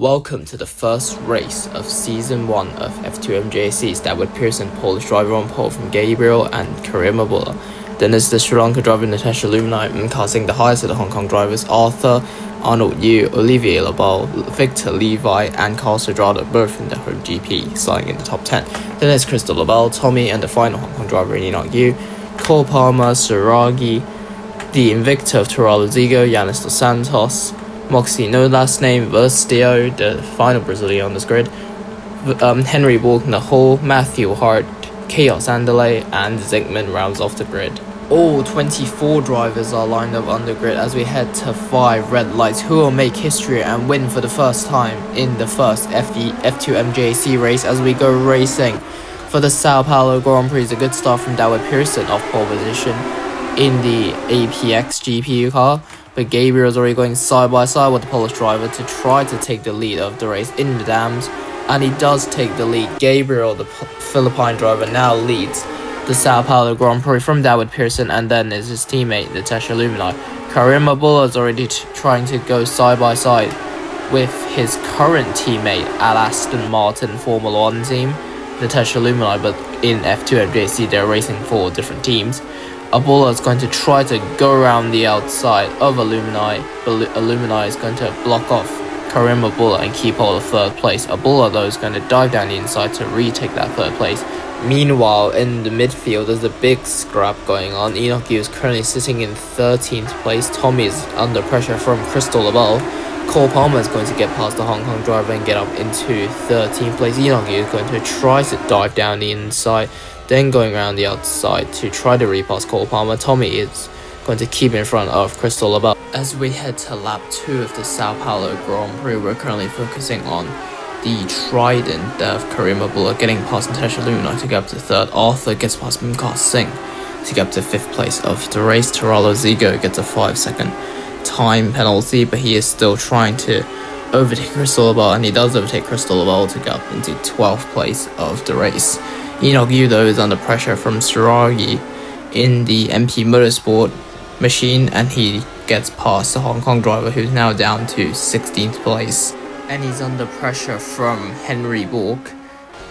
Welcome to the first race of Season 1 of F.2.M.J.A.C. Start with Pearson, Polish driver on pole from Gabriel and Karimabula. Then is the Sri Lanka driver Natasha Lumini, casting the highest of the Hong Kong drivers Arthur, Arnold Yu, Olivier Labal, Victor Levi and Carl Sadrado, both in the home GP, sliding in the top 10. Then is Crystal Labal, Tommy and the final Hong Kong driver Enoch Yu, Cole Palmer, Saragi, the Invicta of Toralo Zigo, Yanis Dos Santos, Moxie, no last name, Verstio, the final Brazilian on this grid, Henry Walking the Hall, Matthew Hart, Chaos Andale, and Zinkman rounds off the grid. All 24 drivers are lined up on the grid as we head to 5 red lights who will make history and win for the first time in the first F2.M.J.A.C. race as we go racing. For the Sao Paulo Grand Prix, a good start from David Pearson off pole position in the APX GPU car. But Gabriel is already going side by side with the Polish driver to try to take the lead of the race in the dams, and he does take the lead. Gabriel, the Philippine driver, now leads the Sao Paulo Grand Prix from David Pearson, and then is his teammate Natasha Lumini. Karimabula is already trying to go side by side with his current teammate at Aston Martin Formula 1 team, Natasha Lumini, but in F2.M.J.A.C. they're racing for different teams. Abula is going to try to go around the outside of Illumini, but Illumini is going to block off Karimabula and keep hold of third place. Abula, though, is going to dive down the inside to retake that third place. Meanwhile, in the midfield, there's a big scrap going on. Enoch Yu is currently sitting in 13th place. Tommy is under pressure from Crystal Labelle. Cole Palmer is going to get past the Hong Kong driver and get up into 13th place. Enoch Yu is going to try to dive down the inside, then going around the outside to try to repass Cole Palmer. Tommy is going to keep in front of Crystal Labelle. As we head to lap 2 of the Sao Paulo Grand Prix, we're currently focusing on the trident of Karimabula getting past Natasha Lumini to get up to 3rd. Arthur gets past Mumka Singh to get up to 5th place of the race. Toralo Zigo gets a 5-second time penalty, but he is still trying to overtake Crystal Labelle, and he does overtake Crystal Labelle to get up into 12th place of the race. Enoch Yu, though, is under pressure from Saragi in the MP Motorsport machine, and he gets past the Hong Kong driver, who's now down to 16th place. And he's under pressure from Henry Bork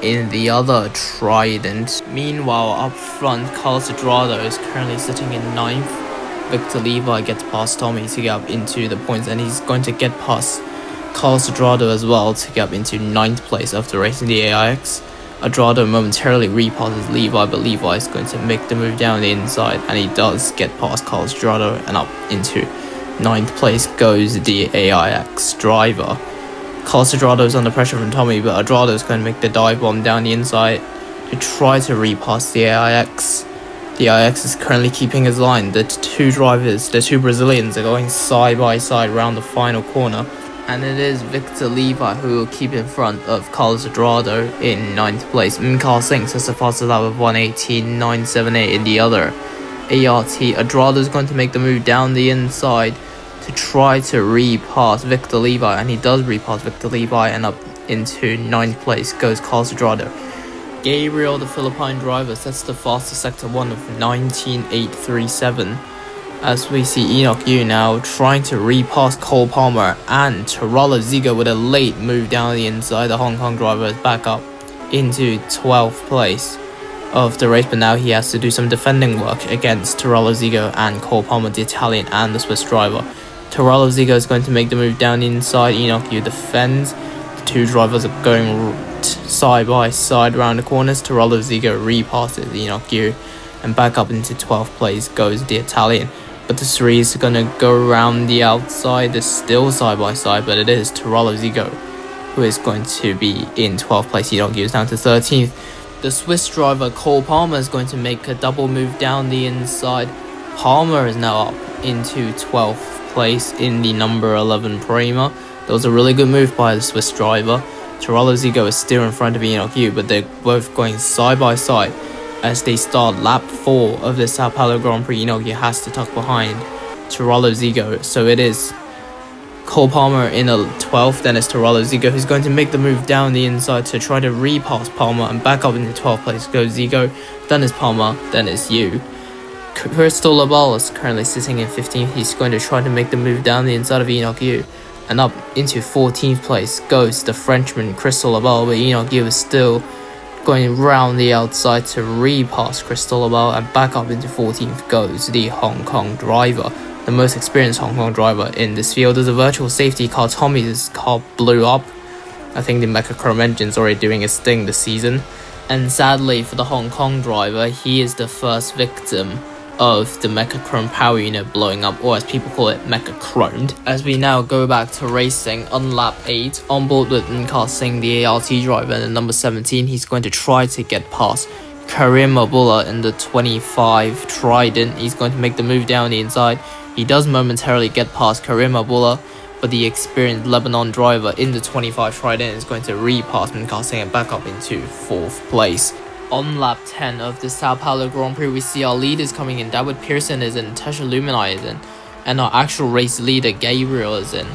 in the other trident. Meanwhile, up front, Carl Sadrado is currently sitting in 9th. Victor Levi gets past Tommy to get up into the points, and he's going to get past Carl Sadrado as well to get up into 9th place of the race in the AIX. Adrado momentarily repasses Levi, but Levi is going to make the move down the inside, and he does get past Carl Sadrado, and up into 9th place goes the AIX driver. Carl Sadrado is under pressure from Tommy, but Adrado is going to make the dive bomb down the inside to try to repass the AIX. The AIX is currently keeping his line. The two drivers, the two Brazilians, are going side by side around the final corner. And it is Victor Levi who will keep in front of Carlos Adrado in 9th place. Mumka Singh sets the fastest lap of 1:18.978 in the other ART. Adrado is going to make the move down the inside to try to repass Victor Levi, and he does repass Victor Levi, and up into 9th place goes Carlos Adrado. Gabriel, the Philippine driver, sets the fastest sector 1 of 19.837. As we see Enoch Yu now trying to repass Cole Palmer, and Toralo Zigo with a late move down the inside. The Hong Kong driver is back up into 12th place of the race, but now he has to do some defending work against Toralo Zigo and Cole Palmer, the Italian and the Swiss driver. Toralo Zigo is going to make the move down the inside. Enoch Yu defends. The two drivers are going side by side around the corners. Toralo Zigo repasses Enoch Yu, and back up into 12th place goes the Italian. But the three is going to go around the outside. They're still side by side, but it is Toralo Zigo who is going to be in 12th place. Enoch Yu is down to 13th. The Swiss driver Cole Palmer is going to make a double move down the inside. Palmer is now up into 12th place in the number 11 Prima. That was a really good move by the Swiss driver. Toralo Zigo is still in front of Enoch Yu, but they're both going side by side as they start lap 4 of the Sao Paulo Grand Prix. Enoch Yu has to tuck behind Toralo Zigo, so it is Cole Palmer in 12th, then it's Toralo Zigo who's going to make the move down the inside to try to repass Palmer, and back up into 12th place goes Zigo, then is Palmer, then is Yu. Crystal Labelle is currently sitting in 15th. He's going to try to make the move down the inside of Enoch Yu. and up into 14th place goes the Frenchman Crystal Labelle, but Enoch Yu is still going round the outside to repass Crystal Labelle, and back up into 14th goes the Hong Kong driver, the most experienced Hong Kong driver in this field. As a virtual safety car, Tommy's car blew up. I think the Mechachrome engine's already doing its thing this season, and sadly for the Hong Kong driver, he is the first victim of the Mechachrome power unit blowing up, or as people call it, Mechachromed. As we now go back to racing on lap 8, on board with N.K.A.C, the ART driver, and at number 17, he's going to try to get past Karim Abdullah in the 25 Trident. He's going to make the move down the inside. He does momentarily get past Karim Abdullah, but the experienced Lebanon driver in the 25 Trident is going to repass N.K.A.C and back up into 4th place. On lap 10 of the Sao Paulo Grand Prix, we see our leaders coming in. David Pearson is in, Tesha Lumini is in, and our actual race leader Gabriel is in.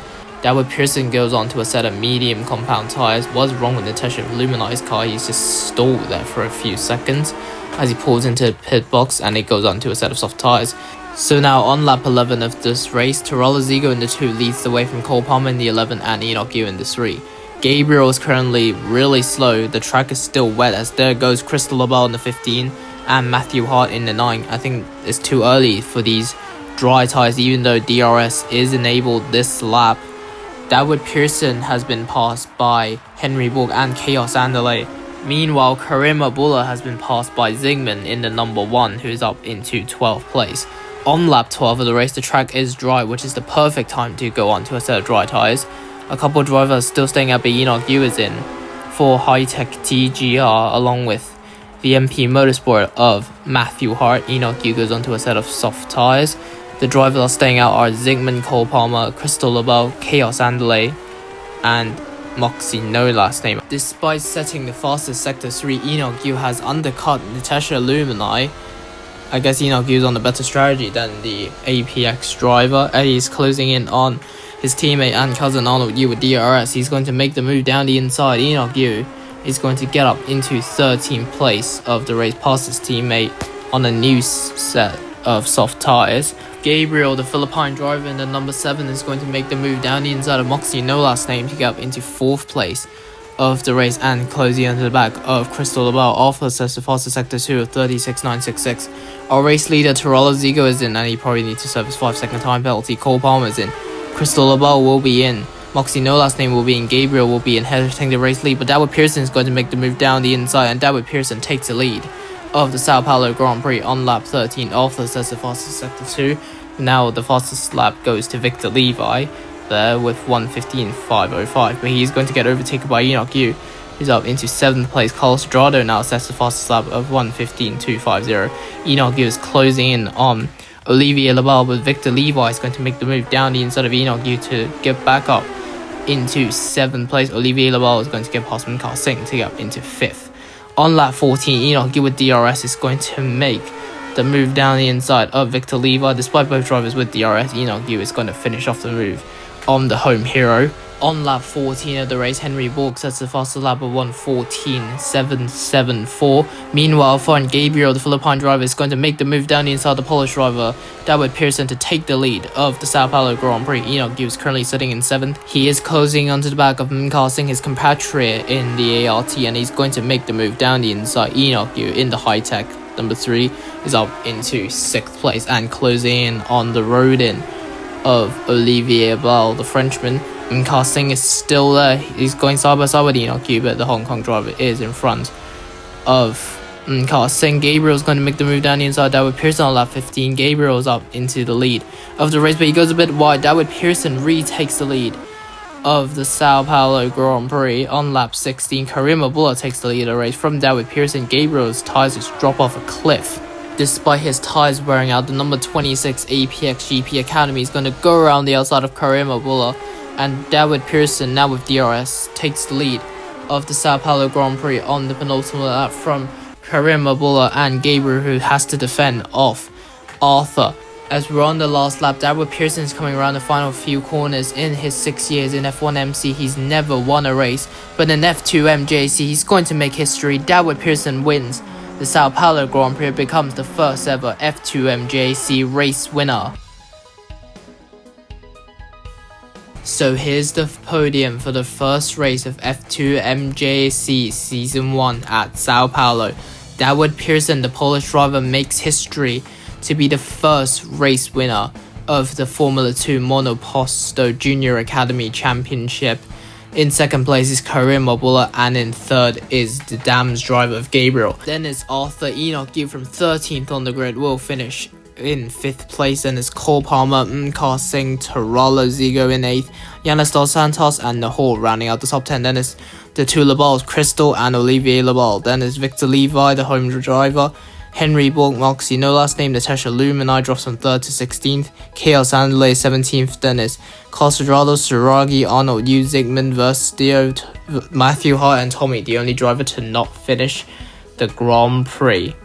David Pearson goes on to a set of medium compound tyres. What's wrong with the Tesha Lumini's car? He's just stalled there for a few seconds as he pulls into the pit box, and it goes on to a set of soft tyres. So now on lap 11 of this race, Tyrrell Zigo in the 2 leads the way from Cole Palmer in the 11 and Enoch Yu in the 3. Gabriel is currently really slow. The track is still wet, as there goes Crystal Labelle in the 15 and Matthew Hart in the 9. I think it's too early for these dry tyres, even though DRS is enabled this lap. David Pearson has been passed by Henry Borg and Chaos Andale. Meanwhile, Karim Abdullah has been passed by Zingman in the number 1, who is up into 12th place. On lap 12 of the race, the track is dry, which is the perfect time to go on to a set of dry tyres. A couple of drivers still staying at, but Enoch Yu is in for High-Tech TGR along with the MP Motorsport of Matthew Hart. Enoch Yu goes onto a set of soft tyres. The drivers are staying out are Zingman, Cole Palmer, Crystal Labelle, Chaos Andale, and Moxie, no last name. Despite setting the fastest Sector 3, Enoch Yu has undercut Natasha Lumini. I guess Enoch Yu's on a better strategy than the APX driver, and he's closing in on his teammate and cousin Arnold Yu with DRS. He's going to make the move down the inside. Enoch Yu is going to get up into 13th place of the race past his teammate on a new set of soft tyres. Gabriel, the Philippine driver in the number 7, is going to make the move down the inside of Moxie, no last name, to get up into 4th place of the race and closing onto the back of Crystal Labelle. Alpha sets the fastest Sector 2 of 36.966. Our race leader Tyrrell Zigo is in, and he probably needs to serve his 5-second time penalty. Cole Palmer is in. Crystal Labelle will be in. Moxie, no last name, will be in. Gabriel will be in, heading the race lead, but David Pearson is going to make the move down the inside, and David Pearson takes the lead of the Sao Paulo Grand Prix on lap 13. Alpha sets the fastest Sector 2. Now the fastest lap goes to Victor Levi there with 1:15.505, but he's going to get overtaken by Enoch Yu, who's up into 7th place. Carlos Dorado now sets the fastest lap of 1:15.250. Enoch Yu is closing in on Olivier Labelle, but Victor Levi is going to make the move down the inside of Enoch Yu to get back up into 7th place. Olivier Labelle is going to get past N.K.A.C to get up into 5th. On lap 14, Enoch Yu with DRS is going to make the move down the inside of Victor Levi. Despite both drivers with DRS, Enoch Yu is going to finish off the move on the home hero. On lap 14 of the race, Henry Borg sets the fastest lap of 1:14.774. Meanwhile, front Gabriel, the Philippine driver, is going to make the move down the inside the Polish driver David Pearson to take the lead of the Sao Paulo Grand Prix. Enoch Yu is currently sitting in 7th. He is closing onto the back of N.K.A.C, his compatriot in the ART, and he's going to make the move down the inside. Enoch Yu in the high-tech number 3 is up into 6th place and closing in on the road in of Olivier Labelle, the Frenchman. N.K.A.C is still there. He's going side by side with Enoch Yu, but the Hong Kong driver is in front of N.K.A.C. Gabriel is going to make the move down the inside. David Pearson on lap 15. Gabriel is up into the lead of the race, but he goes a bit wide. David Pearson retakes the lead of the Sao Paulo Grand Prix on lap 16. Karim Abdullah takes the lead of the race from David Pearson. Gabriel's tyres just drop off a cliff. Despite his tyres wearing out, the number 26 APX GP Academy is going to go around the outside of Karim Abdullah, and David Pearson, now with DRS, takes the lead of the Sao Paulo Grand Prix on the penultimate lap from Karim Abdullah and Gabriel, who has to defend off Arthur. As we're on the last lap, David Pearson is coming around the final few corners. In his 6 years in F.2.M.J.A.C, he's never won a race, but in F.2.M.J.A.C, he's going to make history. David Pearson wins the Sao Paulo Grand Prix, becomes the first ever F.2.M.J.A.C race winner. So here's the podium for the first race of F.2.M.J.A.C Season 1 at Sao Paulo. David Pearson, the Polish driver, makes history to be the first race winner of the Formula 2 Monoposto Junior Academy Championship. In second place is Karim Mobula, and in third is the Dams driver of Gabriel. Then is Arthur Enoch Yu from 13th on the grid will finish in 5th place. Then is Cole Palmer, Singh, Tarala Zigo in 8th, Yanis Dos Santos and Nahor rounding out the top 10. Then is the two Labals, Crystal and Olivier Labal. Then is Victor Levi, the home driver, Henry Borg, Moxie, no last name, Natasha Luminai drops from 3rd to 16th, KL Sandley 17th, then is Costadrado, Suragi, Arnold, Yu, Zygmunt, Verstio, Matthew Hart and Tommy, the only driver to not finish the Grand Prix.